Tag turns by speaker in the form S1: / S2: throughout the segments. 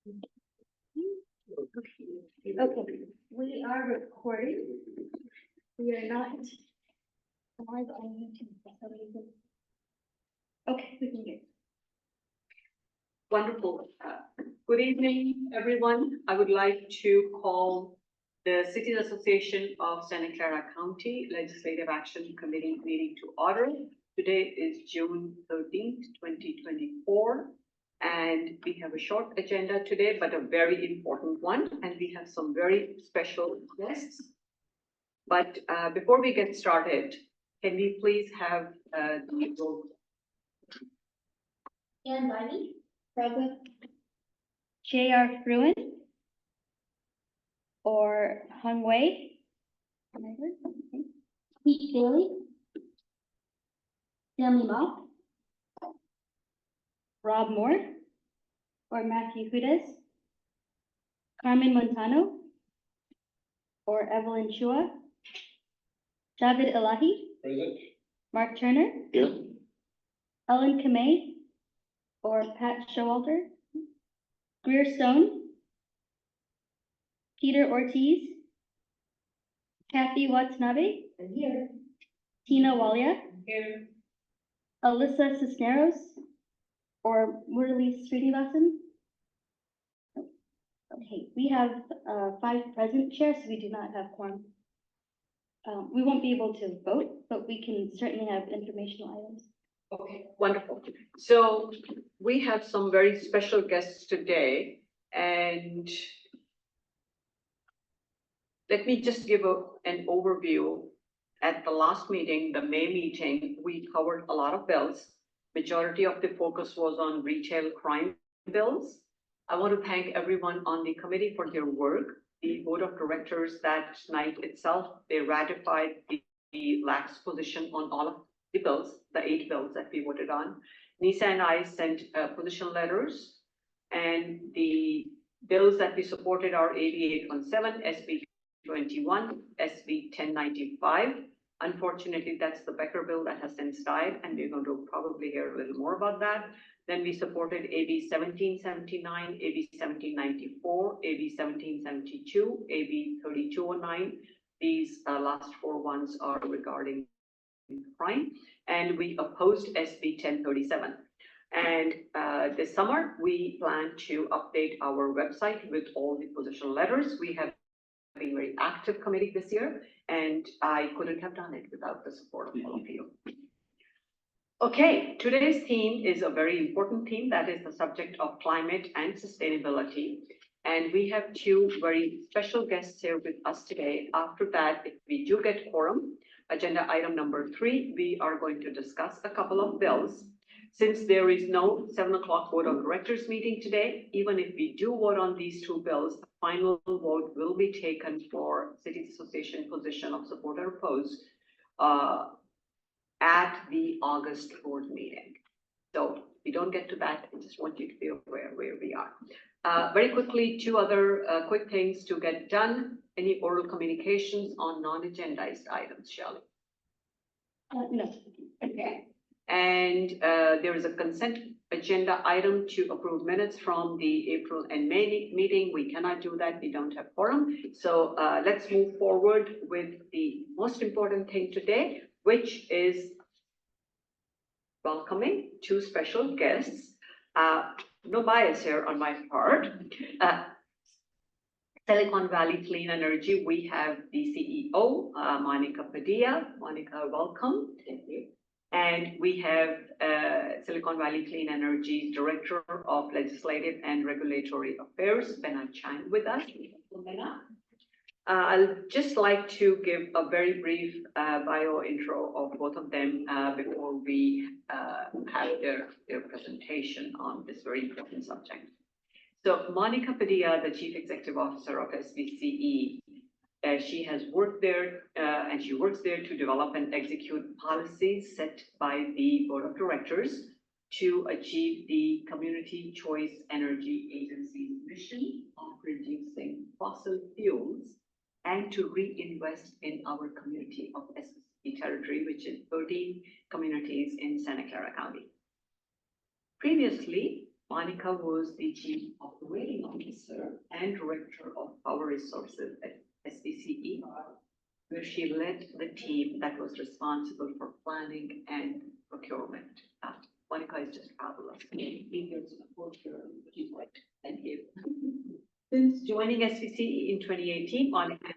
S1: Okay, we are recording. We are not live on YouTube for some reason. Okay, we can get.
S2: Wonderful. Good evening, everyone. I would like to call the Cities Association of Santa Clara County Legislative Action Committee meeting to order. Today is June 13th, 2024. And we have a short agenda today, but a very important one. And we have some very special guests. But before we get started, can we please have the roll?
S1: Ann Viney, present. J.R. Fruin or Hung Wei. Pete Daly. Stanley Mock. Rob Moore or Matthew Hudes. Carmen Montano or Evelyn Chua. David Elahi.
S3: Present.
S1: Mark Turner.
S3: Here.
S1: Ellen Kamei or Pat Showalter. Greer Stone. Peter Ortiz. Kathy Watanabe.
S2: Here.
S1: Tina Walia.
S2: Here.
S1: Alyssa Cisneros or Murali Srinivasan. Okay, we have 5 present chairs, so we do not have quorum. We won't be able to vote, but we can certainly have informational items.
S2: Okay, wonderful. So we have some very special guests today, and let me just give an overview. At the last meeting, the May meeting, we covered a lot of bills. Majority of the focus was on retail crime bills. I want to thank everyone on the committee for their work. The board of directors that night itself, they ratified the lax position on all of the bills, the 8 bills that we voted on. Nisa and I sent position letters, and the bills that we supported are AB 817, SB 21, SB 1095. Unfortunately, that's the Becker bill that has since died, and we're going to probably hear a little more about that. Then we supported AB 1779, AB 1794, AB 1772, AB 3209. These last 4 ones are regarding crime, and we opposed SB 1037. And this summer, we plan to update our website with all the position letters. We have been a very active committee this year, and I couldn't have done it without the support of all of you. Okay, today's theme is a very important theme, that is the subject of climate and sustainability. And we have 2 very special guests here with us today. After that, if we do get quorum, agenda item number 3, we are going to discuss a couple of bills. Since there is no 7 o'clock board of directors meeting today, even if we do vote on these 2 bills, the final vote will be taken for Cities Association position of support or oppose at the August board meeting. So if we don't get to that, I just want you to be aware where we are. Very quickly, 2 other quick things to get done. Any oral communications on non-agendized items, Shelley?
S1: No.
S2: Okay. And there is a consent agenda item to approve minutes from the April and May meeting. We cannot do that. We don't have quorum. So let's move forward with the most important thing today, which is welcoming 2 special guests. No bias here on my part. Silicon Valley Clean Energy, we have the CEO, Monica Padilla. Monica, welcome. Thank you. And we have Silicon Valley Clean Energy's Director of Legislative and Regulatory Affairs, Benna Chang, with us. I'll just like to give a very brief bio intro of both of them before we have their presentation on this very important subject. So Monica Padilla, the Chief Executive Officer of SVCE, she has worked there and she works there to develop and execute policies set by the board of directors to achieve the Community Choice Energy Agency's mission of reducing fossil fuels and to reinvest in our community of SVCE territory, which is 13 communities in Santa Clara County. Previously, Monica was the Chief Operating Officer and Director of Power Resources at SPCE, where she led the team that was responsible for planning and procurement. Monica is just fabulous. She's right. Thank you. Since joining SPCE in 2018, Monica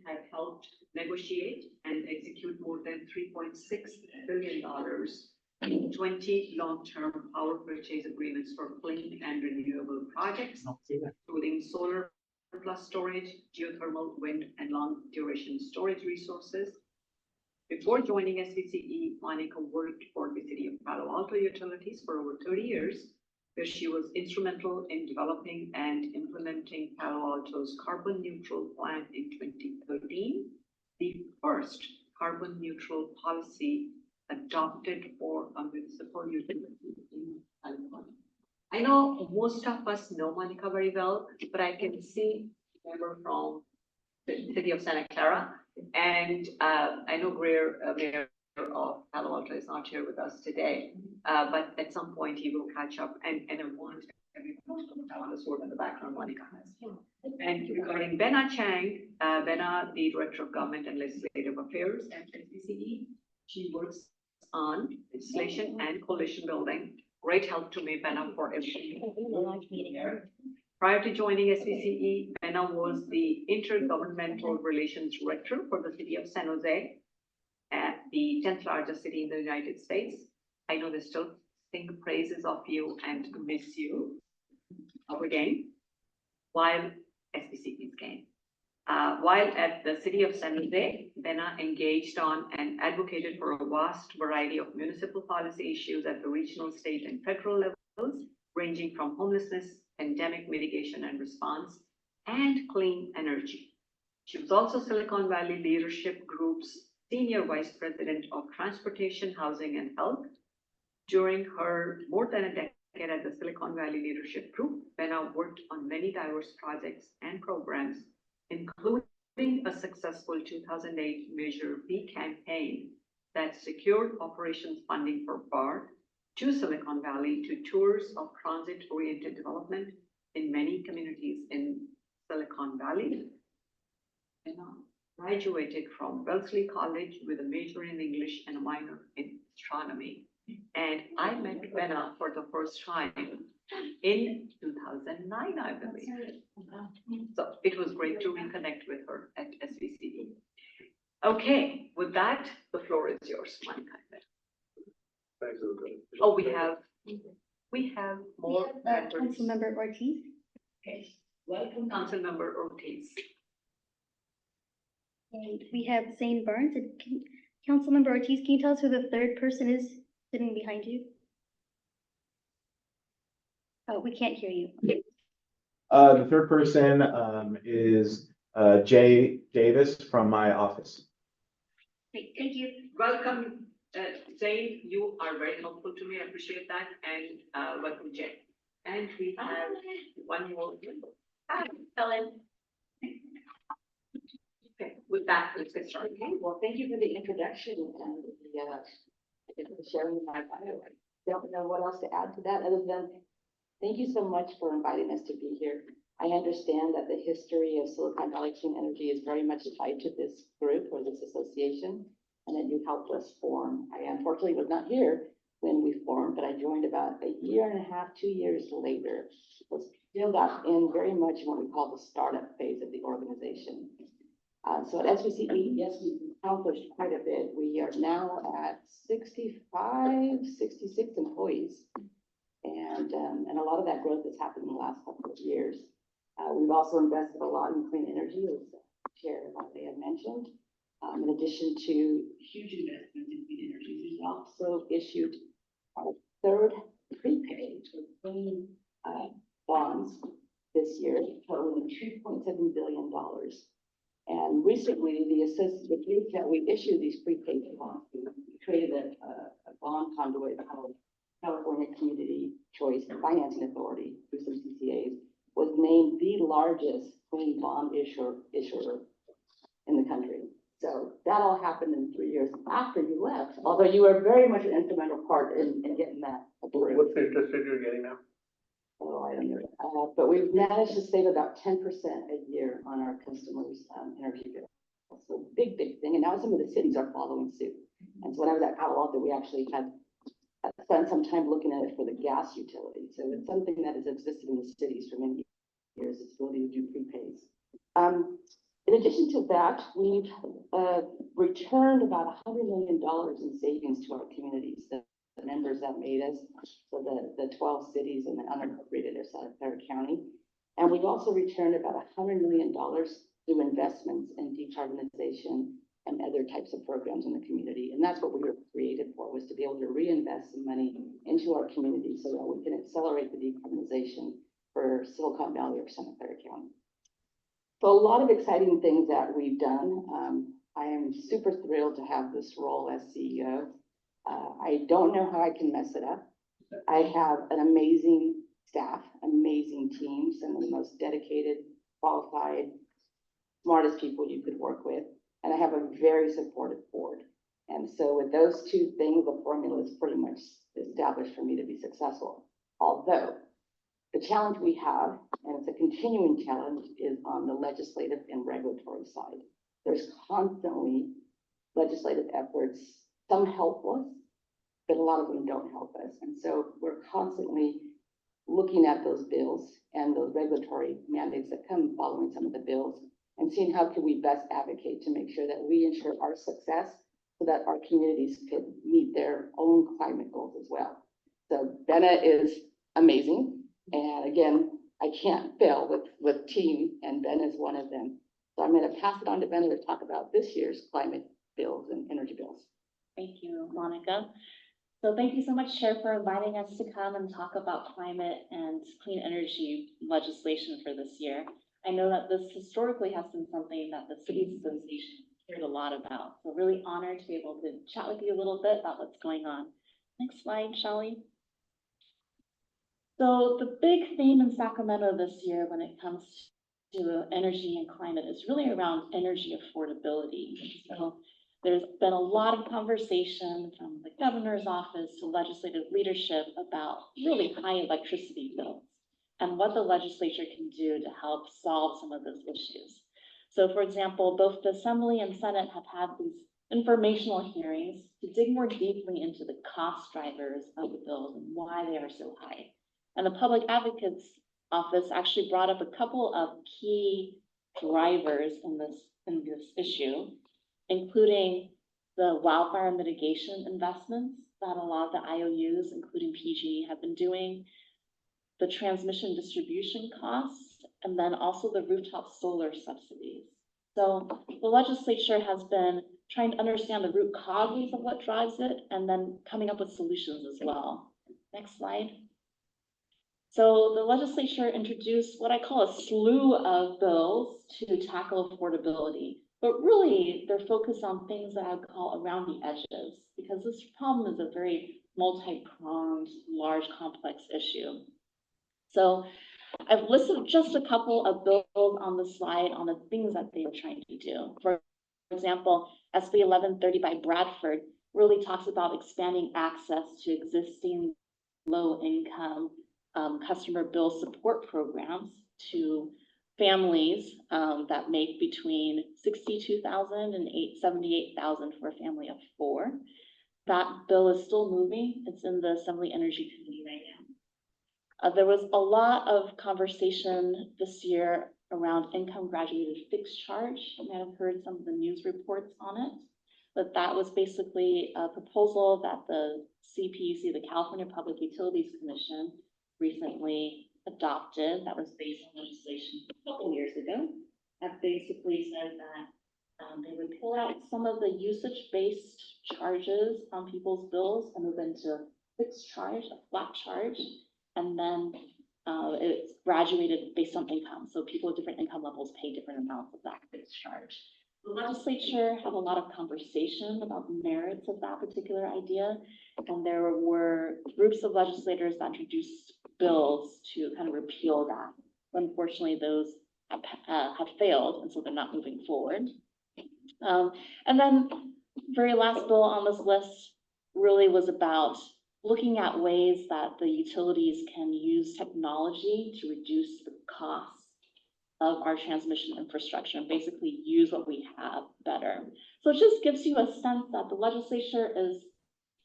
S2: had helped negotiate and execute more than $3.6 billion in 20 long-term power purchase agreements for clean and renewable projects, including solar plus storage, geothermal, wind, and long-duration storage resources. Before joining SPCE, Monica worked for the City of Palo Alto Utilities for over 30 years, where she was instrumental in developing and implementing Palo Alto's carbon neutral plan in 2013, the first carbon neutral policy adopted for a municipal utility in California. I know most of us know Monica very well, but I can see member from the city of Santa Clara, and I know Greer, Mayor of Palo Alto, is not here with us today, but at some point he will catch up, and I want everyone to sort in the background Monica has. And regarding Benna Chang, Benna, the Director of Government and Legislative Affairs at SPCE, she works on legislation and coalition building. Great help to me, Benna, for everything. Prior to joining SPCE, Benna was the Intergovernmental Relations Director for the city of San Jose, at the 10th largest city in the United States. I know they still sing praises of you and miss you again, while SPCE is game. While at the city of San Jose, Benna engaged on and advocated for a vast variety of municipal policy issues at the regional, state, and federal levels, ranging from homelessness, pandemic mitigation and response, and clean energy. She was also Silicon Valley Leadership Group's Senior Vice President of Transportation, Housing, and Health. During her more than a decade at the Silicon Valley Leadership Group, Benna worked on many diverse projects and programs, including a successful 2008 Measure B campaign that secured operations funding for BART to Silicon Valley to tours of transit-oriented development in many communities in Silicon Valley. Benna graduated from Wellesley College with a major in English and a minor in astronomy. And I met Benna for the first time in 2009, I believe. So it was great to reconnect with her at SPCE. Okay, with that, the floor is yours, Monica.
S3: Thanks.
S2: Oh, we have more members.
S1: Councilmember Ortiz.
S2: Okay, welcome, Councilmember Ortiz.
S1: And we have Zane Barnes. And Councilmember Ortiz, can you tell us who the third person is sitting behind you? Oh, we can't hear you.
S3: The third person is Jay Davis from my office.
S1: Great, thank you.
S2: Welcome, Zane. You are very helpful to me. I appreciate that. And welcome, Jay. And we have one more member. Hi, Helen. Okay, with that, let's get started.
S4: Okay, well, thank you for the introduction and the sharing my bio. I don't know what else to add to that other than thank you so much for inviting us to be here. I understand that the history of Silicon Valley Clean Energy is very much tied to this group or this association, and that you helped us form. I unfortunately was not here when we formed, but I joined about a year and a half, 2 years later. Was still got in very much what we call the startup phase of the organization. So at SPCE, yes, we've accomplished quite a bit. We are now at 65, 66 employees. And a lot of that growth has happened in the last couple of years. We've also invested a lot in clean energy, as Chair Monte had mentioned. In addition to huge investments in clean energy, we've also issued our third prepaid for clean bonds this year, totaling $2.7 billion. And recently, the group that we issued these prepaid bonds, we created a bond conduit called California Community Choice Financing Authority through some CCAs, was named the largest clean bond issuer in the country. So that all happened in 3 years after you left, although you were very much an instrumental part in getting that approved.
S3: What's the interest rate you're getting now?
S4: slide on there. But we've managed to save about 10% a year on our customers' energy bill. So big thing. And now some of the cities are following suit. And so when I was at Palo Alto, we actually had spent some time looking at it for the gas utility. So it's something that has existed in the cities for many years, its ability to do prepays. In addition to that, we've returned about $100 million in savings to our communities, the members that made us, so the 12 cities and the unincorporated outside of Clara County. And we've also returned about $100 million through investments in decarbonization and other types of programs in the community. And that's what we were created for, was to be able to reinvest some money into our community so that we can accelerate the decarbonization for Silicon Valley or Santa Clara County. So a lot of exciting things that we've done. I am super thrilled to have this role as CEO. I don't know how I can mess it up. I have an amazing staff, amazing team, some of the most dedicated, qualified, smartest people you could work with. And I have a very supportive board. And so with those two things, the formula is pretty much established for me to be successful. Although the challenge we have, and it's a continuing challenge, is on the legislative and regulatory side. There's constantly legislative efforts, some help us, but a lot of them don't help us. And so we're constantly looking at those bills and those regulatory mandates that come following some of the bills and seeing how can we best advocate to make sure that we ensure our success so that our communities could meet their own climate goals as well. So Benna is amazing. And again, I can't fail with team, and Ben is one of them. So I'm going to pass it on to Ben to talk about this year's climate bills and energy bills.
S5: Thank you, Monica. So thank you so much, Chair, for inviting us to come and talk about climate and clean energy legislation for this year. I know that this historically has been something that the Cities Association cared a lot about. So really honored to be able to chat with you a little bit about what's going on. Next slide, shall we? So the big theme in Sacramento this year when it comes to energy and climate is really around energy affordability. So there's been a lot of conversation from the governor's office to legislative leadership about really high electricity bills and what the legislature can do to help solve some of those issues. So for example, both the Assembly and Senate have had these informational hearings to dig more deeply into the cost drivers of the bills and why they are so high. And the Public Advocate's Office actually brought up a couple of key drivers in this issue, including the wildfire mitigation investments that a lot of the IOUs, including PG, have been doing, the transmission distribution costs, and then also the rooftop solar subsidies. So the legislature has been trying to understand the root causes of what drives it and then coming up with solutions as well. Next slide. So the legislature introduced what I call a slew of bills to tackle affordability, but really they're focused on things that I would call around the edges, because this problem is a very multi-pronged, large, complex issue. So I've listed just a couple of bills on the slide on the things that they are trying to do. For example, SB 1130 by Bradford really talks about expanding access to existing low-income customer bill support programs to families that make between $62,000 and $78,000 for a family of 4. That bill is still moving. It's in the Assembly Energy Committee right now. There was a lot of conversation this year around income graduated fixed charge. You may have heard some of the news reports on it, but that was basically a proposal that the CPUC, the California Public Utilities Commission, recently adopted. That was based on legislation a couple years ago. That basically said that they would pull out some of the usage-based charges on people's bills and move into fixed charge, a flat charge, and then it's graduated based on income. So people with different income levels pay different amounts of that fixed charge. The legislature had a lot of conversation about the merits of that particular idea, and there were groups of legislators that introduced bills to kind of repeal that. Unfortunately, those have failed, and so they're not moving forward. And then very last bill on this list really was about looking at ways that the utilities can use technology to reduce the costs of our transmission infrastructure and basically use what we have better. So it just gives you a sense that the legislature is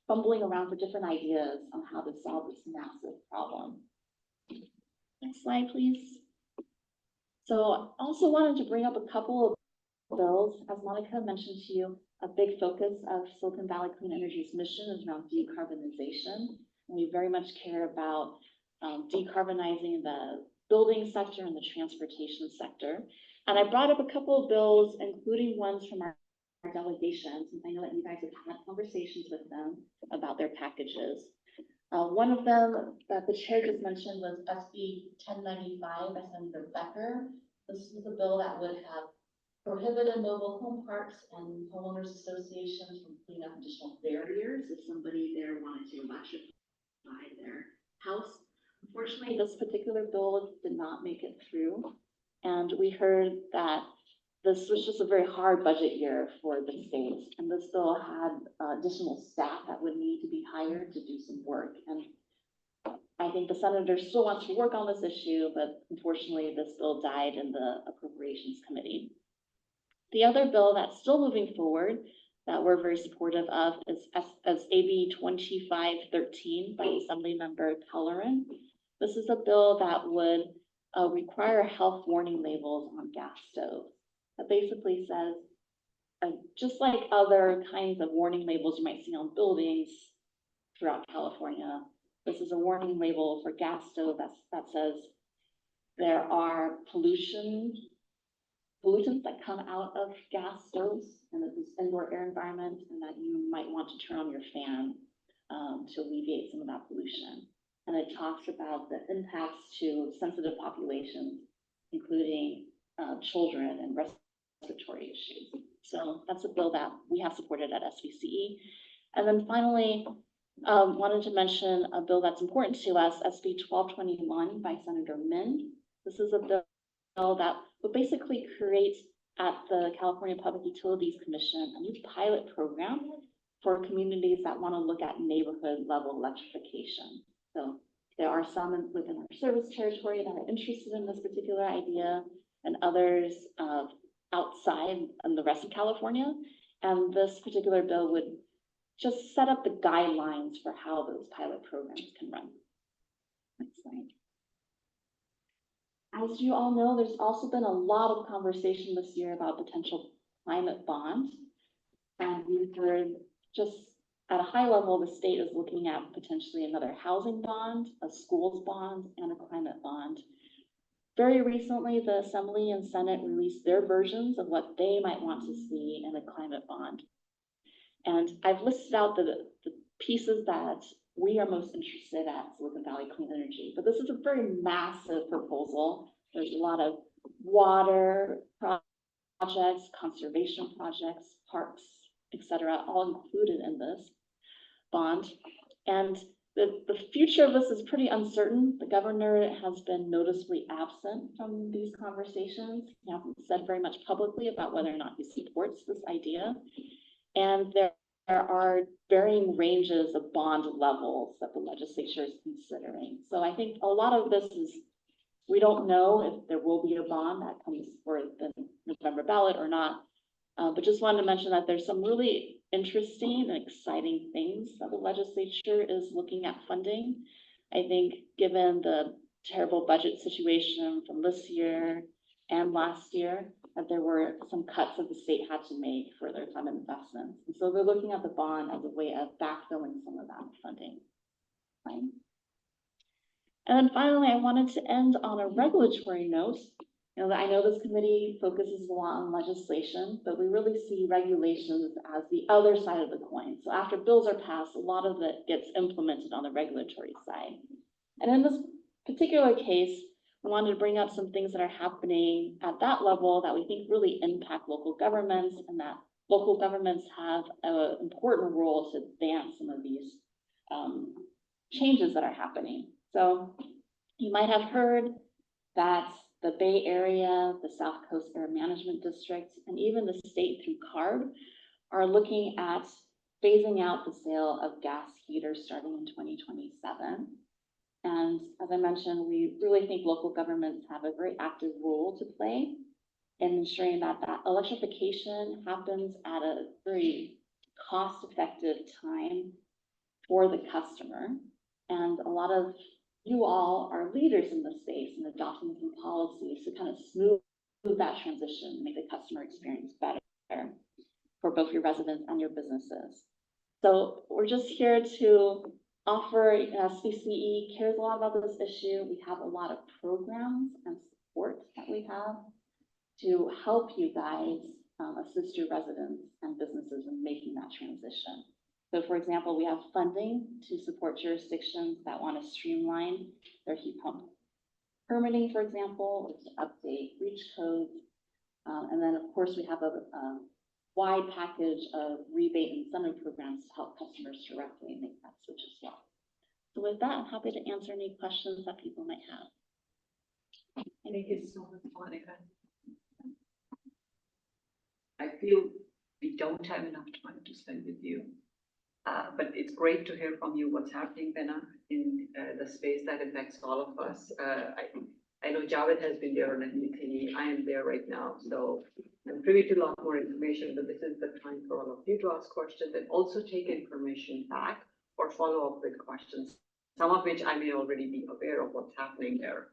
S5: fumbling around for different ideas on how to solve this massive problem. Next slide, please. So I also wanted to bring up a couple of bills. As Monica mentioned to you, a big focus of Silicon Valley Clean Energy's mission is around decarbonization. And we very much care about decarbonizing the building sector and the transportation sector. And I brought up a couple of bills, including ones from our delegation, since I know that you guys have had conversations with them about their packages. One of them that the chair just mentioned was SB 1095 by Senator Becker. This is a bill that would have prohibited mobile home parks and homeowners associations from putting up additional barriers if somebody there wanted to electrify their house. Unfortunately, this particular bill did not make it through. And we heard that this was just a very hard budget year for the states. And this bill had additional staff that would need to be hired to do some work. And I think the senator still wants to work on this issue, but unfortunately, this bill died in the Appropriations Committee. The other bill that's still moving forward that we're very supportive of is AB 2513 by Assembly Member Clara. This is a bill that would require health warning labels on gas stoves. That basically says, just like other kinds of warning labels you might see on buildings throughout California, this is a warning label for gas stove that says there are pollutants that come out of gas stoves and this indoor air environment, and that you might want to turn on your fan to alleviate some of that pollution. And it talks about the impacts to sensitive populations, including children and respiratory issues. So that's a bill that we have supported at SVCE. And then finally, wanted to mention a bill that's important to us, SB 1221 by Senator Min. This is a bill that would basically create at the California Public Utilities Commission a new pilot program for communities that want to look at neighborhood level electrification. So there are some within our service territory that are interested in this particular idea, and others outside in the rest of California. And this particular bill would just set up the guidelines for how those pilot programs can run. Next slide. As you all know, there's also been a lot of conversation this year about potential climate bonds. And we've heard just at a high level, the state is looking at potentially another housing bond, a schools bond, and a climate bond. Very recently, the Assembly and Senate released their versions of what they might want to see in a climate bond. And I've listed out the pieces that we are most interested at Silicon Valley Clean Energy, but this is a very massive proposal. There's a lot of water projects, conservation projects, parks, etc., all included in this bond. And the future of this is pretty uncertain. The governor has been noticeably absent from these conversations. He hasn't said very much publicly about whether or not he supports this idea. And there are varying ranges of bond levels that the legislature is considering. So I think a lot of this is, we don't know if there will be a bond that comes for the November ballot or not. But just wanted to mention that there's some really interesting and exciting things that the legislature is looking at funding. I think given the terrible budget situation from this year and last year, that there were some cuts that the state had to make for their climate investments. And so they're looking at the bond as a way of backfilling some of that funding. Fine. And then finally, I wanted to end on a regulatory note. You know, I know this committee focuses a lot on legislation, but we really see regulations as the other side of the coin. So after bills are passed, a lot of it gets implemented on the regulatory side. And in this particular case, I wanted to bring up some things that are happening at that level that we think really impact local governments, and that local governments have an important role to advance some of these changes that are happening. So you might have heard that the Bay Area, the South Coast Air Management District, and even the state through CARB are looking at phasing out the sale of gas heaters starting in 2027. And as I mentioned, we really think local governments have a very active role to play in ensuring that electrification happens at a very cost-effective time for the customer. And a lot of you all are leaders in the space and adopting some policies to kind of smooth that transition, make the customer experience better for both your residents and your businesses. So we're just here to offer, SBCE cares a lot about this issue. We have a lot of programs and support that we have to help you guys assist your residents and businesses in making that transition. So for example, we have funding to support jurisdictions that want to streamline their heat pump permitting, for example, to update reach codes. And then of course we have a wide package of rebate and incentive programs to help customers directly make that switch as well. So with that, I'm happy to answer any questions that people might have.
S2: Thank you so much, Monica. I feel we don't have enough time to spend with you. But it's great to hear from you what's happening, Benna, in the space that affects all of us. I know Javed has been there on MET. I am there right now, so I'm privy to a lot more information, but this is the time for all of you to ask questions and also take information back or follow up with questions, some of which I may already be aware of what's happening there.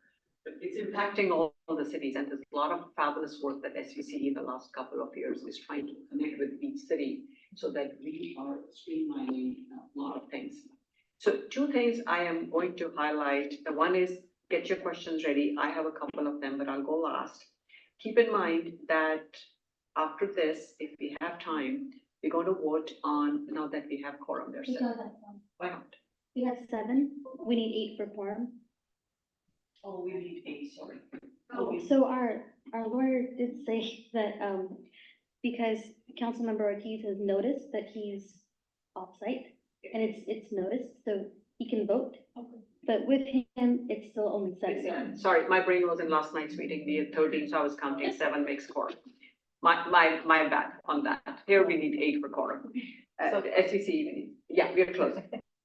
S2: But it's impacting all the cities, and there's a lot of fabulous work that SVC in the last couple of years is trying to connect with each city so that we are streamlining a lot of things. So two things I am going to highlight. The one is get your questions ready. I have a couple of them, but I'll go last. Keep in mind that after this, if we have time, we're going to vote on, now that we have quorum there.
S1: We don't have some.
S2: Why not?
S1: We have 7, we need 8 for quorum.
S2: Oh, we need 8, sorry.
S1: So our lawyer did say that, because Councilmember Ortiz has noticed that he's off-site, and it's noticed, so he can vote. But with him, it's still only 7.
S2: Sorry, my brain was in last night's meeting. We had 13, so I was counting 7 makes quorum. My bad on that. Here we need 8 for quorum. So the SVC, yeah, we're close.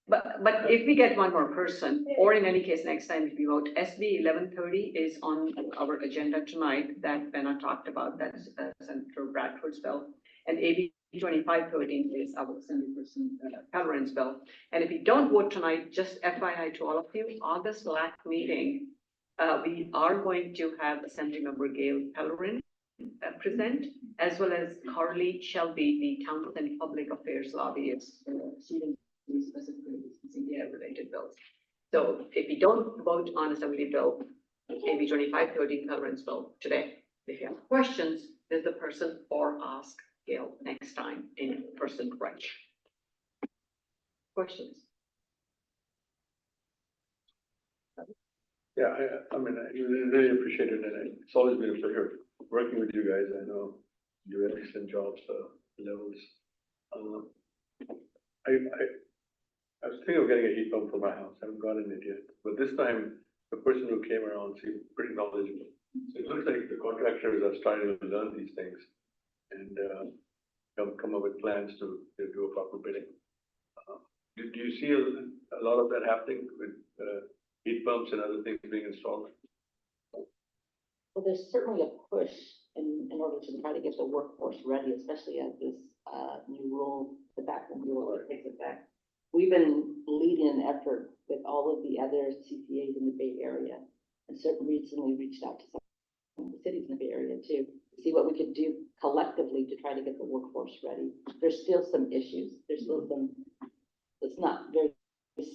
S2: But if we get one more person, or in any case, next time if we vote, SB 1130 is on our agenda tonight that Benna talked about. That's Senator Bradford's bill. And AB 2513 is our Assembly Person Pellerin's bill. And if we don't vote tonight, just FYI to all of you, August last meeting, we are going to have Assemblymember Gail Pellerin present, as well as Carly Shelby, the Townsend Public Affairs lobbyist, specifically CDI related bills. So if we don't vote on Assembly bill, AB 2513 Pellerin's bill today, if you have questions, there's the person or ask Gail next time in person right. Questions?
S6: Yeah, I mean, I really appreciate it, and it's always been a pleasure working with you guys. I know you do an excellent job, levels. I was thinking of getting a heat pump for my house. I haven't gotten it yet, but this time the person who came around seemed pretty knowledgeable. So it looks like the contractors are starting to learn these things and come up with plans to do a proper bidding. Do you see a lot of that happening with heat pumps and other things being installed?
S4: Well, there's certainly a push in order to try to get the workforce ready, especially as this new rule, the backroom rule takes effect. We've been leading an effort with all of the other CPAs in the Bay Area, and certainly recently reached out to some of the cities in the Bay Area too, to see what we could do collectively to try to get the workforce ready. There's still some issues. There's still some, it's not very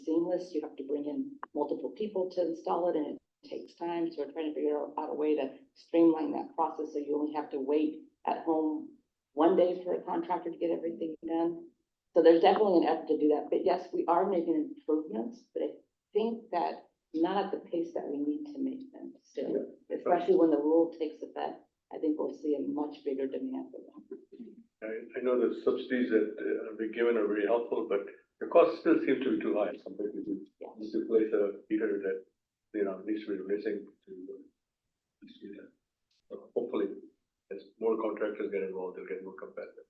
S4: seamless. You have to bring in multiple people to install it, and it takes time. So we're trying to figure out a way to streamline that process so you only have to wait at home one day for a contractor to get everything done. So there's definitely an effort to do that. But yes, we are making improvements, but I think that not at the pace that we need to make them still, especially when the rule takes effect. I think we'll see a much bigger demand for them.
S6: I know the subsidies that have been given are very helpful, but the cost still seems to be too high compared to just to place a heater that needs to be replacing to see that. So hopefully, as more contractors get involved, they'll get more competitive.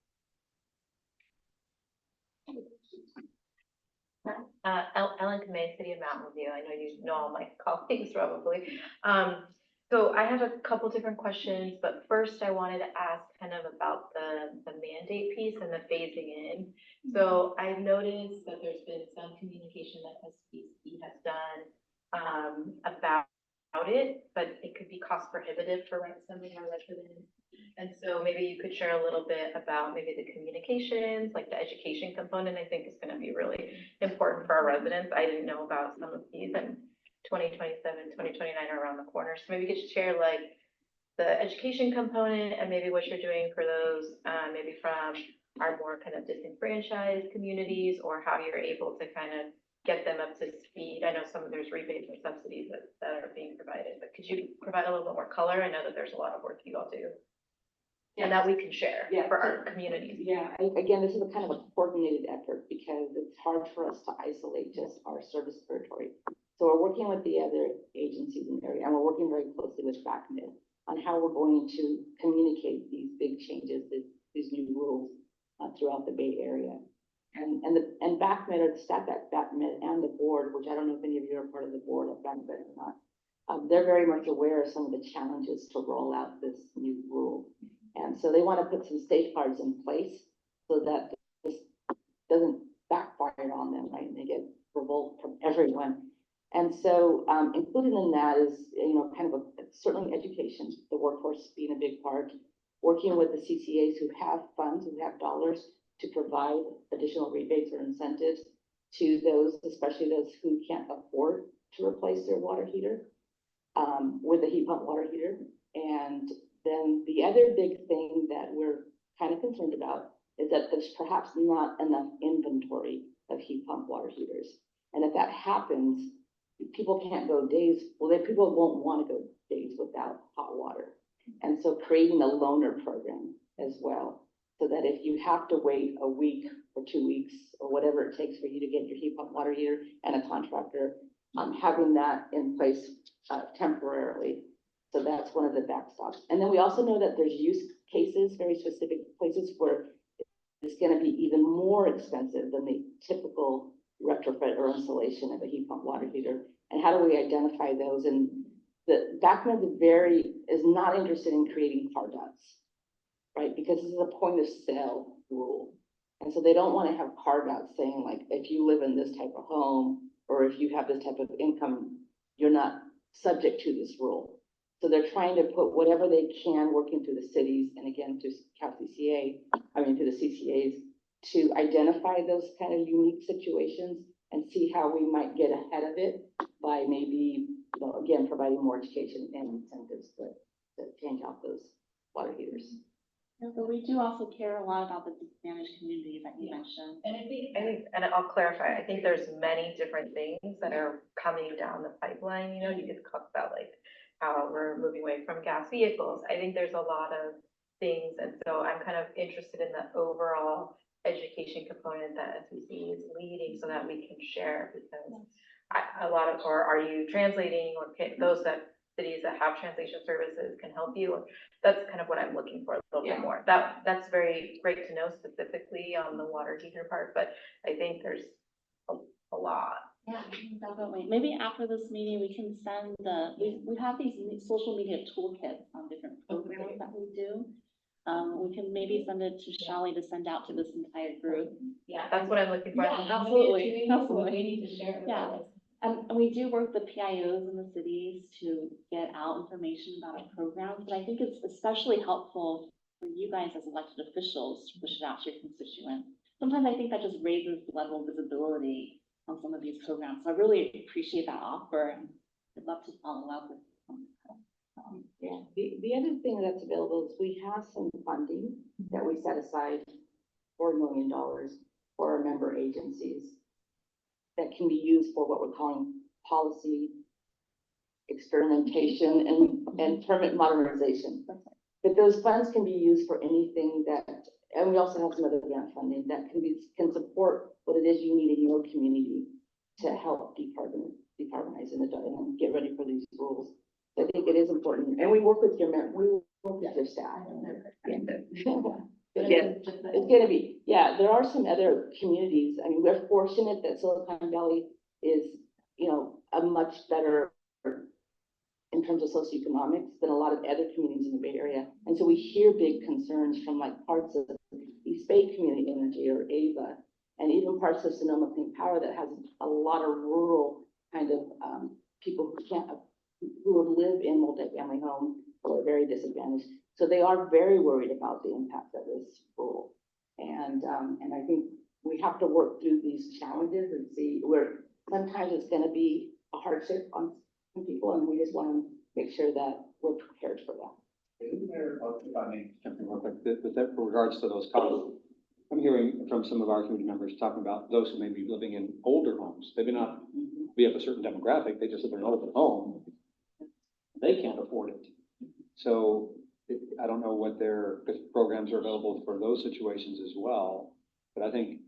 S7: Ellen Kamei, City of Mountain View. I know you know all my colleagues probably. So I have a couple different questions, but first I wanted to ask kind of about the mandate piece and the phasing in. So I've noticed that there's been some communication that SBC has done about it, but it could be cost prohibitive for some of our residents. And so maybe you could share a little bit about maybe the communications, like the education component, I think is gonna be really important for our residents. I didn't know about some of these, and 2027, 2029 are around the corner. So maybe you could share like the education component and maybe what you're doing for those, maybe from our more kind of disenfranchised communities, or how you're able to kind of get them up to speed. I know some of there's rebates and subsidies that are being provided, but could you provide a little bit more color? I know that there's a lot of work you all do. And that we can share
S4: Yeah.
S7: for our communities.
S4: Yeah, again, this is a kind of a coordinated effort because it's hard for us to isolate just our service territory. So we're working with the other agencies in the area, and we're working very closely with BACMID on how we're going to communicate these big changes, these new rules throughout the Bay Area. And BACMID, or the staff at BACMID and the board, which I don't know if any of you are part of the board at BACMID or not, they're very much aware of some of the challenges to roll out this new rule. And so they want to put some safeguards in place so that this doesn't backfire on them, right? And they get revolt from everyone. And so included in that is, kind of certainly education, the workforce being a big part, working with the CCAs who have funds, who have dollars to provide additional rebates or incentives to those, especially those who can't afford to replace their water heater with a heat pump water heater. And then the other big thing that we're kind of concerned about is that there's perhaps not enough inventory of heat pump water heaters. And if that happens, people can't go days, people won't want to go days without hot water. And so creating a loaner program as well, so that if you have to wait a week or 2 weeks or whatever it takes for you to get your heat pump water heater and a contractor, having that in place temporarily. So that's one of the backstops. And then we also know that there's use cases, very specific places where it's going to be even more expensive than the typical retrofit or installation of a heat pump water heater. And how do we identify those? And the BACMID is not interested in creating car dots, right? Because this is a point of sale rule. And so they don't want to have car dots saying like, if you live in this type of home, or if you have this type of income, you're not subject to this rule. So they're trying to put whatever they can, working through the cities and again to to the CCAs, to identify those kind of unique situations and see how we might get ahead of it by maybe, again, providing more education and incentives to change out those water heaters.
S5: Yeah, but we do also care a lot about the disadvantaged communities that you mentioned.
S7: And I think, and I'll clarify, I think there's many different things that are coming down the pipeline. You could talk about like how we're moving away from gas vehicles. I think there's a lot of things. And so I'm kind of interested in the overall education component that SBC is leading so that we can share, because or are you translating, or those cities that have translation services can help you? That's kind of what I'm looking for a little bit more. That's very great to know specifically on the water heater part, but I think there's a lot.
S5: Yeah, definitely. Maybe after this meeting, we can send we have these social media toolkits on different programs that we do. We can maybe send it to Shally to send out to this entire group.
S7: Yeah, that's what I'm looking for.
S5: Yeah, absolutely.
S7: We need to share it with
S5: Yeah.
S7: us.
S5: And we do work with PIOs in the cities to get out information about our programs, but I think it's especially helpful for you guys as elected officials to push it out to your constituents. Sometimes I think that just raises the level of visibility on some of these programs. So I really appreciate that offer, and I'd love to follow up with
S4: Yeah, the other thing that's available is we have some funding that we set aside, $4 million for our member agencies that can be used for what we're calling policy experimentation and permit modernization. But those funds can be used for anything and we also have some other grant funding that can support what it is you need in your community to help decarbonize and get ready for these rules. I think it is important, and we work with your staff. It's gonna be, yeah, there are some other communities, I mean, we're fortunate that Silicon Valley is, you know, a much better in terms of socioeconomics than a lot of other communities in the Bay Area. And so we hear big concerns from like parts of East Bay Community Energy or AVA, and even parts of Sonoma Clean Power that has a lot of rural kind of, people who can't, who live in multifamily homes or are very disadvantaged. So they are very worried about the impact of this rule. And I think we have to work through these challenges and see where sometimes it's gonna be a hardship on some people, and we just wanna make sure that we're prepared for that.
S8: Isn't there, if I may jump in real quick, with that regards to those costs, I'm hearing from some of our community members talking about those who may be living in older homes. They may not be of a certain demographic, they just live in an older home. They can't afford it. So I don't know what their programs are available for those situations as well. But I think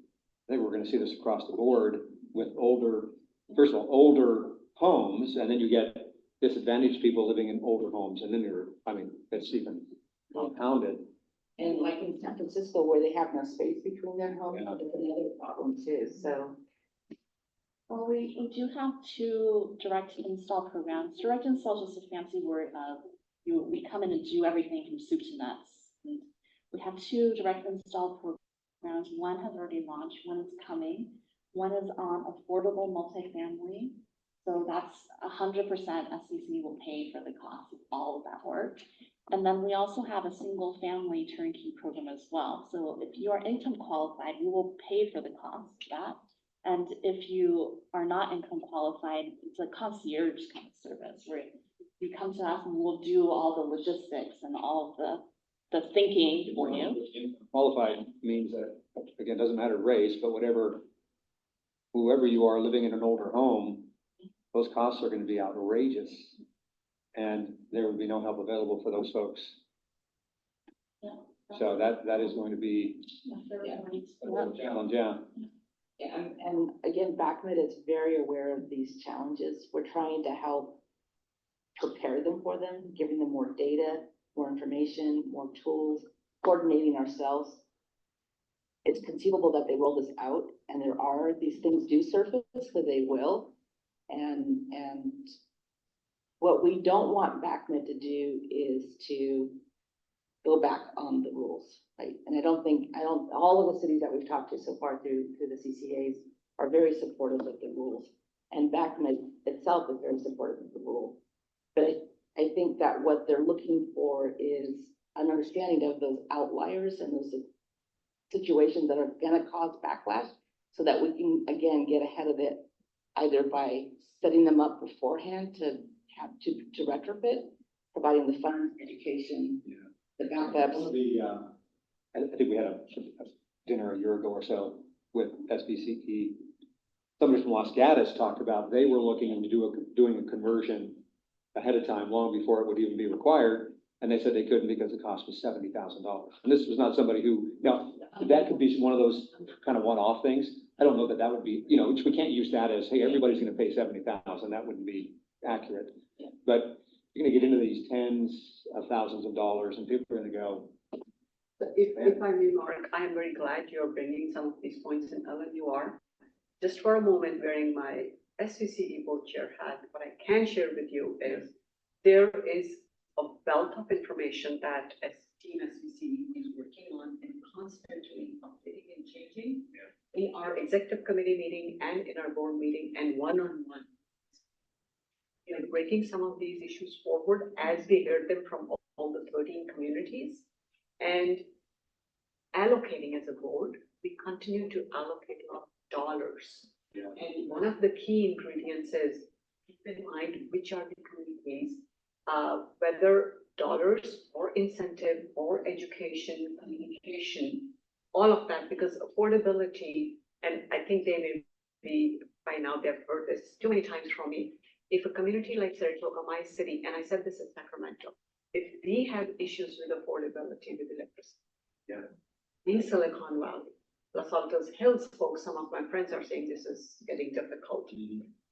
S8: we're gonna see this across the board with older, first of all, older homes, and then you get disadvantaged people living in older homes, and then it's even compounded.
S4: And like in San Francisco, where they have no space between their homes,
S8: Yeah.
S4: that's another problem too, so.
S5: Well, we do have two direct install programs. Direct install is just a fancy word of we come in and do everything from soup to nuts. And we have two direct install programs. One has already launched, one is coming. One is on affordable multifamily. So that's 100% SCC will pay for the cost of all of that work. And then we also have a single family turnkey program as well. So if you are income qualified, we will pay for the cost of that. And if you are not income qualified, it's a concierge kind of service where you come to us and we'll do all the logistics and all of the thinking for you.
S8: Qualified means that, again, doesn't matter race, but whoever you are living in an older home, those costs are gonna be outrageous. And there would be no help available for those folks.
S5: Yeah.
S8: So that is going to be a challenge, yeah.
S4: Yeah, and again, BACMed is very aware of these challenges. We're trying to help prepare them for them, giving them more data, more information, more tools, coordinating ourselves. It's conceivable that they roll this out, and these things do surface, so they will. And what we don't want BACMed to do is to go back on the rules, right? And all of the cities that we've talked to so far through the CCAs are very supportive of the rules. And BACMed itself is very supportive of the rule. But I think that what they're looking for is an understanding of those outliers and those situations that are gonna cause backlash, so that we can, again, get ahead of it, either by setting them up beforehand to retrofit, providing the funds, education, the backups.
S8: I think we had a dinner a year ago or so with SBCE. Somebody from Los Gatos talked about they were looking into doing a conversion ahead of time, long before it would even be required. And they said they couldn't because the cost was $70,000. And this was not somebody who, that could be one of those kind of one-off things. I don't know that would be, we can't use that as, hey, everybody's gonna pay $70,000. That wouldn't be accurate. But you're gonna get into these tens of thousands of dollars, and people are gonna go.
S2: If I may, Mark, I am very glad you're bringing some of these points, and Ellen, you are. Just for a moment, wearing my SVCE board chair hat, what I can share with you is there is a wealth of information that Team SVCE is working on and constantly updating and changing in our executive committee meeting and in our board meeting and one-on-one. Breaking some of these issues forward as we hear them from all the 13 communities and allocating as a board, we continue to allocate a lot of dollars. And one of the key ingredients is keep in mind which are the communities, whether dollars or incentive or education, communication, all of that, because affordability, and I think they may be, by now they've heard this too many times from me. If a community like Saratoga, my city, and I said this in Sacramento, if we have issues with affordability with electricity, in Silicon Valley, Los Altos Hills folks, some of my friends are saying this is getting difficult.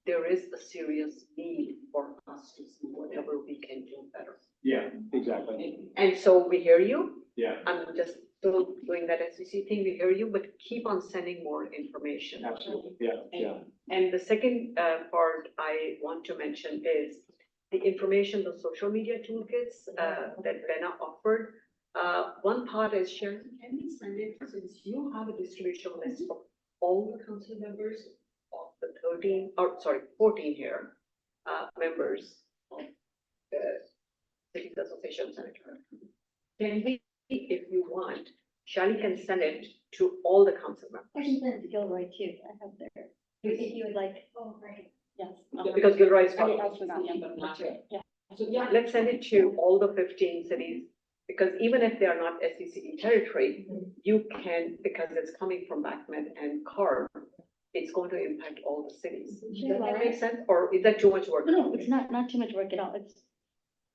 S2: There is a serious need for us to see whatever we can do better.
S8: Yeah, exactly.
S2: And so we hear you.
S8: Yeah.
S2: I'm just still doing that SEC thing, we hear you, but keep on sending more information.
S8: Absolutely, yeah.
S2: And the second part I want to mention is the information, the social media toolkits that Benna offered. One part is, Sharon, can we send it, since you have a distribution list of all the council members of the 14 here, members of the Cities Association Senator. Can we, if you want, Shally can send it to all the council members.
S1: I can send it to Gilroy too, I have their, if you would like.
S5: Oh, right. Yes.
S2: Because Gilroy is
S5: I
S2: part of
S5: asked for that, yeah, that's right, yeah.
S2: So yeah, let's send it to all the 15 cities, because even if they are not SEC territory, you can, because it's coming from BACMed and CARB, it's going to impact all the cities. Does that make sense, or is that too much work?
S1: No, it's not too much work at all, it's,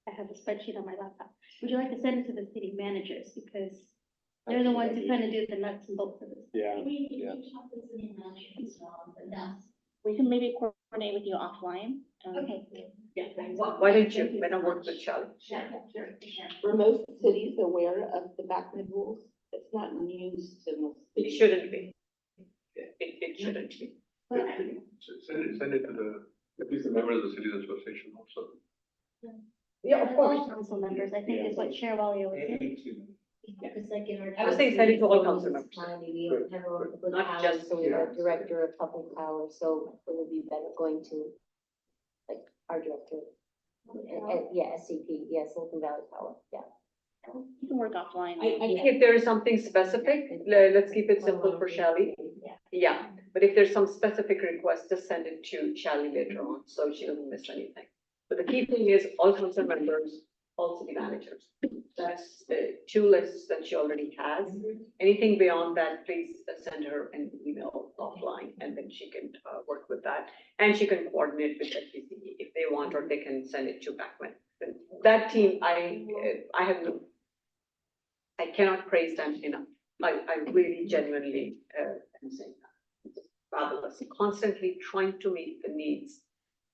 S1: I have a spreadsheet on my laptop. Would you like to send it to the city managers, because they're the ones who kind of do the nuts and bolts of this?
S8: Yeah.
S5: We can maybe coordinate with you offline.
S1: Okay.
S2: Yeah, why don't you, when I work with Shally?
S4: Were most cities aware of the BACMed rules? It's not news to most.
S2: It shouldn't be. It shouldn't be.
S6: Send it to at least the members of the cities association also.
S2: Yeah, of course.
S1: All council members, I think is what Chair Walia was saying.
S2: I was saying send it to all council members.
S9: Not just, so we have a director of public power, so it would be better going to, like, our director. Yeah, SCP, yeah, Silicon Valley Power, yeah.
S5: You can work offline.
S2: I think if there is something specific, let's keep it simple for Shally. Yeah, but if there's some specific request, just send it to Shally later on, so she doesn't miss anything. But the key thing is all council members, all city managers. That's the 2 lists that she already has. Anything beyond that, please send her an email offline, and then she can work with that. And she can coordinate with SEC if they want, or they can send it to BACMed. That team, I cannot praise them enough. I really genuinely am saying that. It's fabulous, constantly trying to meet the needs,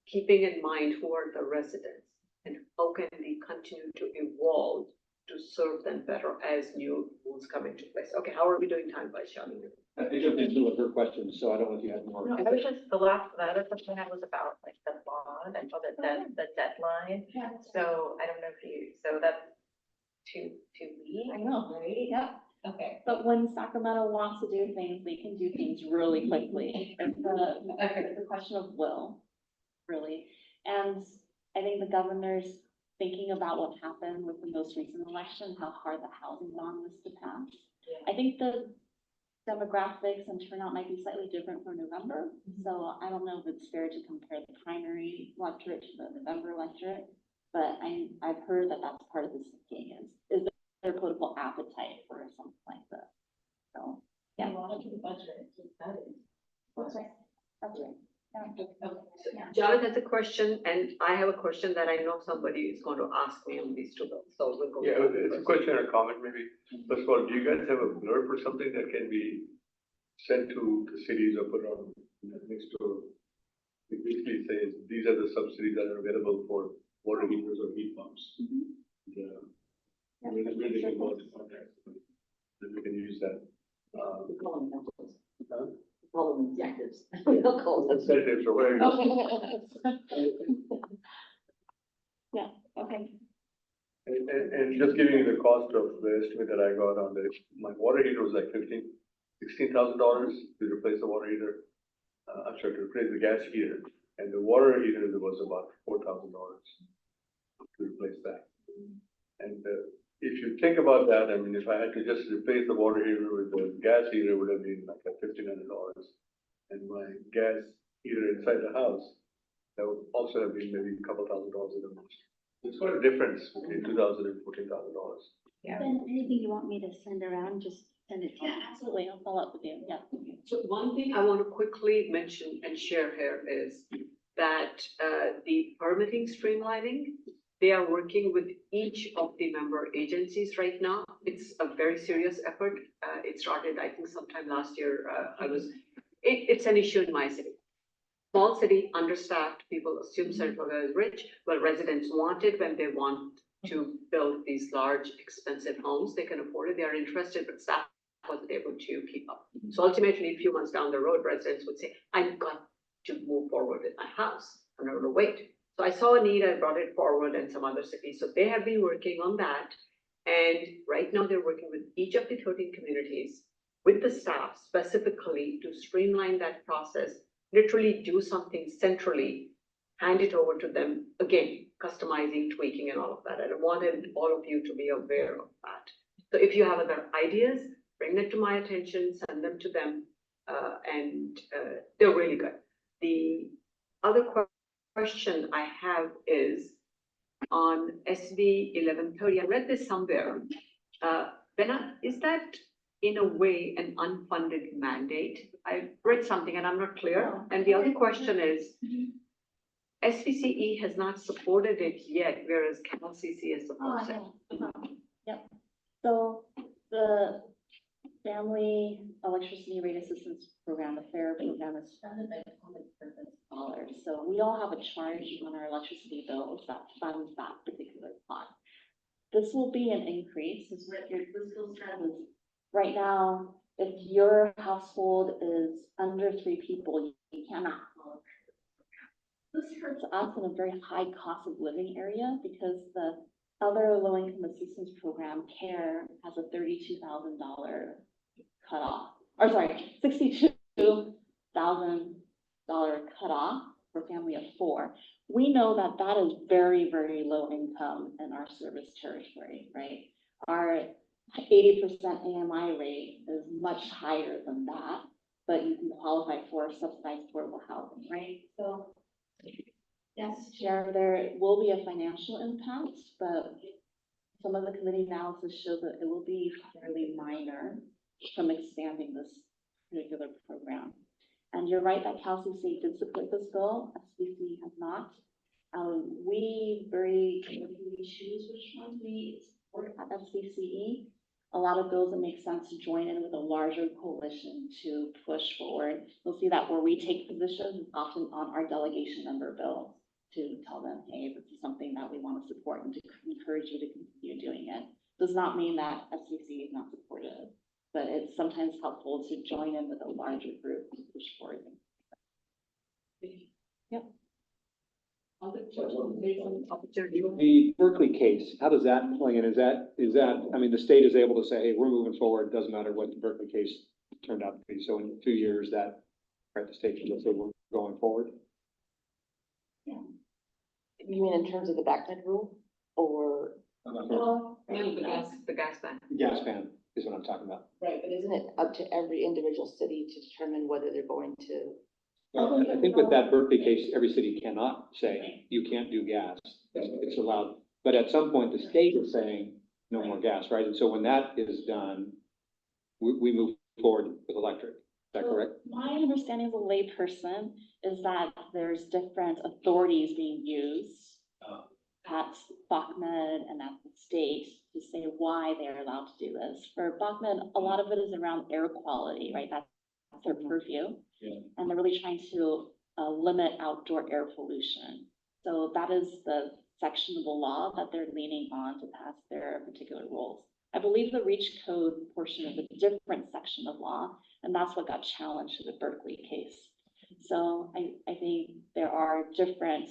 S2: keeping in mind who are the residents and how can we continue to evolve to serve them better as new rules come into place. Okay, how are we doing time by Shally?
S8: I jumped into her question, so I don't know if you had more.
S7: No, I was just, the other question I had was about like the bond, I saw that the deadline, so I don't know if you, so that's two weeks.
S5: I know,
S7: Right?
S5: yeah.
S7: Okay.
S5: But when Sacramento wants to do things, we can do things really quickly. It's a question of will, really. And I think the governor's thinking about what happened with the most recent election, how hard the housing bond was to pass. I think the demographics and turnout might be slightly different for November. So I don't know if it's fair to compare the primary electorate to the November electorate. But I've heard that that's part of this thinking is their political appetite for something like this. So, yeah. That's right. That's right.
S2: Jonathan has a question, and I have a question that I know somebody is going to ask me on these 2 bills, so we'll go.
S6: Yeah, it's a question or a comment maybe. First of all, do you guys have a blurb or something that can be sent to the cities or put on next to? It basically says, these are the subsidies that are available for water heaters or heat pumps. Yeah. Where they can go to contact, then we can use that.
S4: We call them numbers.
S6: Huh?
S4: We call them objectives. We don't call them.
S6: Incentives or whatever.
S5: Yeah, okay.
S6: And just giving you the cost of the estimate that I got on my water heater was like $16,000 to replace the water heater. I'm sorry, to replace the gas heater, and the water heater was about $4,000 to replace that. And if you think about that, I mean, if I had to just replace the water heater with the gas heater, it would have been like $1,500. And my gas heater inside the house, that would also have been maybe a couple $1,000 in the most. It's quite a difference between $2,000 and $14,000.
S1: Then anything you want me to send around, just send it to me.
S5: Absolutely, I'll follow up with you, yeah.
S2: So one thing I want to quickly mention and share here is that the permitting streamlining, they are working with each of the member agencies right now. It's a very serious effort. It started, I think, sometime last year. It's an issue in my city. Small city, understaffed, people assume Central Valley is rich. Well, residents want it when they want to build these large, expensive homes. They can afford it, they are interested, but staff wasn't able to keep up. So ultimately, a few months down the road, residents would say, I've got to move forward with my house. I'm not gonna wait. So I saw a need, I brought it forward in some other cities. So they have been working on that. And right now they're working with each of the 13 communities, with the staff specifically to streamline that process, literally do something centrally, hand it over to them, again, customizing, tweaking and all of that. I wanted all of you to be aware of that. So if you have other ideas, bring them to my attention, send them to them, and they're really good. The other question I have is on SB 1130. I read this somewhere. Benna, is that in a way an unfunded mandate? I read something and I'm not clear. And the other question is, SVCE has not supported it yet, whereas CalCC has supported it.
S5: Yep. So the Family Electricity Rate Assistance Program, the FAIR program, is funded by public purpose dollars. So we all have a charge on our electricity bills that funds that particular pot. This will be an increase, is what your fiscal said is, right now, if your household is under 3 people, you cannot qualify. This hurts us in a very high cost of living area because the other low-income assistance program, CARE, has a $32,000 cutoff, or sorry, $62,000 cutoff for family of 4. We know that that is very, very low income in our service territory, right? Our 80% AMI rate is much higher than that, but you can qualify for subsidized affordable housing, right? So yes, Chair, there will be a financial impact, but some of the committee analysis shows that it will be fairly minor from expanding this particular program. And you're right that CalCC did support this bill, SBC has not. We very carefully choose which ones we support at SBCE. A lot of bills that make sense to join in with a larger coalition to push forward. You'll see that where we take positions, often on our delegation member bills, to tell them, hey, this is something that we want to support and to encourage you to continue doing it. Does not mean that SBC is not supportive, but it's sometimes helpful to join in with a larger group to push forward. Yep.
S8: The Berkeley case, how does that play in? Is that, I mean, the state is able to say, hey, we're moving forward, doesn't matter what the Berkeley case turned out to be. So in 2 years that, right, the state can say we're going forward?
S4: You mean in terms of the backnet rule or?
S2: No, the gas ban.
S8: Gas ban is what I'm talking about.
S4: Right, but isn't it up to every individual city to determine whether they're going to?
S8: Well, I think with that Berkeley case, every city cannot say you can't do gas. It's allowed, but at some point, the state is saying no more gas, right? And so when that is done, we move forward with electric. Is that correct?
S5: My understanding as a layperson is that there's different authorities being used at BachMed and at the state to say why they're allowed to do this. For BachMed, a lot of it is around air quality, right? That's their purview.
S8: Yeah.
S5: And they're really trying to limit outdoor air pollution. So that is the section of the law that they're leaning on to pass their particular rules. I believe the REACH code portion is a different section of law, and that's what got challenged in the Berkeley case. So I think there are different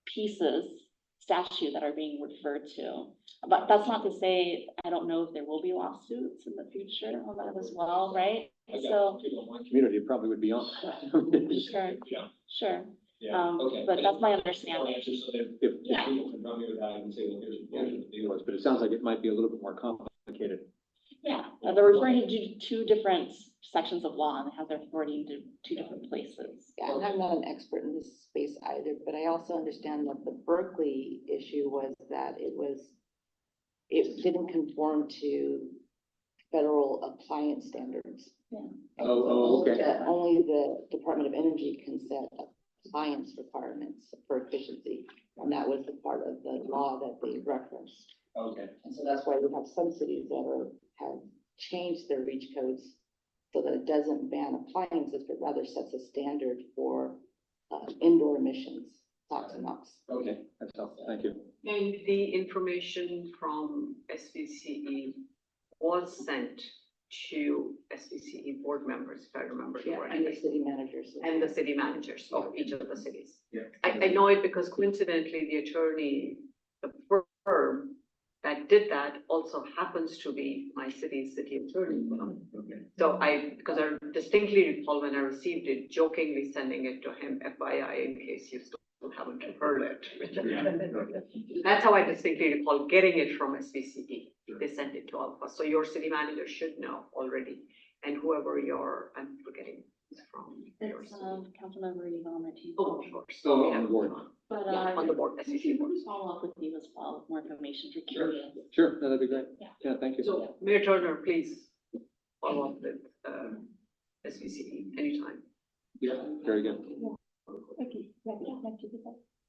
S5: pieces, statute that are being referred to. But that's not to say, I don't know if there will be lawsuits in the future on that as well, right? So,
S8: Community probably would be on.
S5: sure,
S8: Yeah.
S5: sure.
S8: Yeah, okay.
S5: But that's my understanding.
S8: Just so that if people can run me with that, I can say, well, here's the deal is, but it sounds like it might be a little bit more complicated.
S5: Yeah, they're referring to 2 different sections of law and have their authority to 2 different places.
S4: Yeah, and I'm not an expert in this space either, but I also understand that the Berkeley issue was that it didn't conform to federal appliance standards.
S5: Yeah.
S8: Oh, okay.
S4: That only the Department of Energy can set appliance requirements for efficiency, and that was the part of the law that they referenced.
S8: Okay.
S4: And so that's why we have some cities that have changed their REACH codes so that it doesn't ban appliances, but rather sets a standard for indoor emissions. talk to Knox.
S8: Okay, that's helpful, thank you.
S2: And the information from SBCE was sent to SBCE board members, if I remember
S4: Yeah,
S2: correctly.
S4: and the city managers.
S2: And the city managers of each of the cities.
S3: Yeah.
S2: I know it because coincidentally, the attorney, the firm that did that also happens to be my city attorney. So because I distinctly recall when I received it, jokingly sending it to him, FYI, in case you still haven't heard it. That's how I distinctly recall getting it from SBCE. They sent it to all of us. So your city manager should know already. And whoever I'm forgetting is from. your
S5: It's,
S2: city.
S5: Councilmember Yvonne Martinez.
S2: Oh, of course.
S8: Oh,
S2: Yeah,
S8: on the board.
S5: But,
S2: Yeah, on the board, SEC board.
S5: we'll follow up with you as well, with more information if you're curious.
S8: Sure, no, that'd be great.
S5: Yeah.
S8: Yeah, thank you.
S2: So Mayor Turner, please follow up with, SBCE anytime.
S8: Yeah, very good.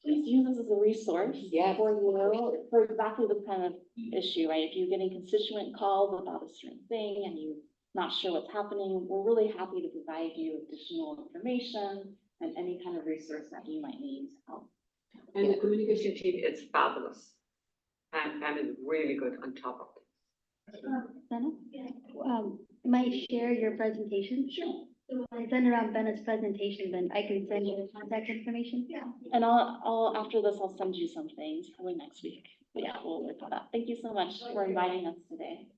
S5: Please use this as a resource.
S4: Yes.
S5: For you, for exactly this kind of issue, right? If you're getting constituent calls about a certain thing and you're not sure what's happening, we're really happy to provide you additional information and any kind of resource that you might need to help.
S2: And the communication team is fabulous. And is really good on top of it.
S1: Benna? Might I share your presentation?
S5: Sure.
S1: So when I send around Benna's presentation, then I can send you the contact information? Yeah.
S5: And after this, I'll send you some things, probably next week. But yeah, we'll work on that. Thank you so much for inviting us today.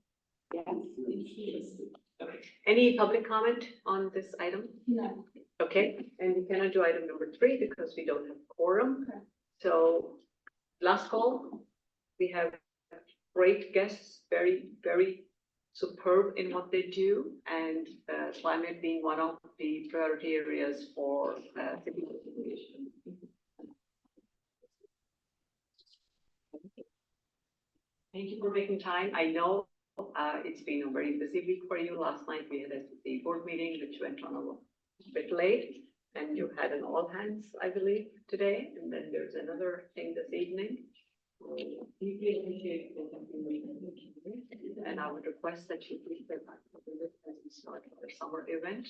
S2: Okay. Any public comment on this item?
S5: No.
S2: Okay, and we cannot do item number 3 because we don't have quorum.
S5: Okay.
S2: So last call, we have great guests, very, very superb in what they do, and climate being one of the priority areas for city communication. Thank you for making time. I know it's been a very busy week for you. Last night we had the board meeting, which went on a bit late, and you had an all hands, I believe, today, and then there's another thing this evening. Deeply appreciate the and I would request that you please get back to this as we start our summer event.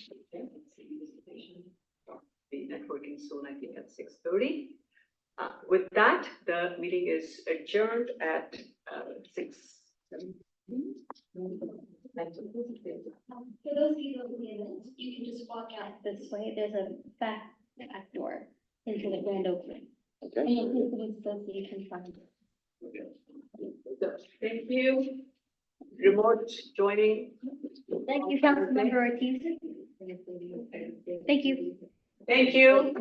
S2: Be networking soon, I think at 6:30. With that, the meeting is adjourned at 6:17.
S1: For those of you who don't believe it, you can just walk out this way. There's a back door into the grand opening.
S8: Okay.
S1: And you'll see the association front.
S2: So, thank you. Remote joining.
S1: Thank you, Councilmember Ortiz. Thank you.
S2: Thank you.